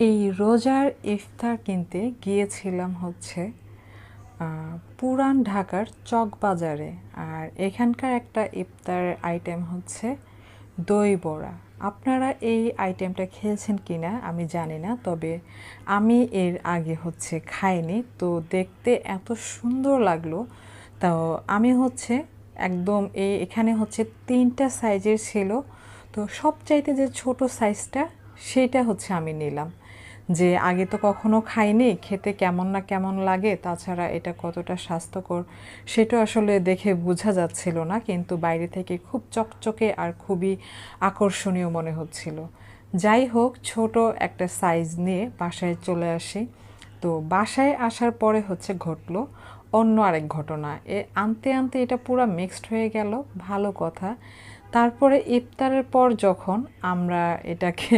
এই রোজার ইফতার কিনতে গিয়েছিলাম হচ্ছে পুরান ঢাকার চকবাজারে। আর এখানকার একটা ইফতার আইটেম হচ্ছে দই বড়া। আপনারা এই আইটেমটা খেয়েছেন কিনা আমি জানি না, তবে আমি এর আগে হচ্ছে খাইনি। তো দেখতে এত সুন্দর লাগলো। তো আমি হচ্ছে একদম এখানে হচ্ছে 3টা সাইজের ছিল। তো সবচাইতে যে ছোট সাইজটা সেটা হচ্ছে আমি নিলাম। যে আগে তো কখনো খাইনি, খেতে কেমন না কেমন লাগে, তাছাড়া এটা কতটা স্বাস্থ্যকর সেটা আসলে দেখে বোঝা যাচ্ছিল না, কিন্তু বাইরে থেকে খুব চকচকে আর খুবই আকর্ষণীয় মনে হচ্ছিল। যাই হোক, ছোট একটা সাইজ নিয়ে বাসায় চলে আসি। তো বাসায় আসার পরে হচ্ছে ঘটলো অন্য আরেক ঘটনা। আনতে আনতে এটা পুরো মিক্সড হয়ে গেল, ভালো কথা। তারপরে ইফতারের পর যখন আমরা এটাকে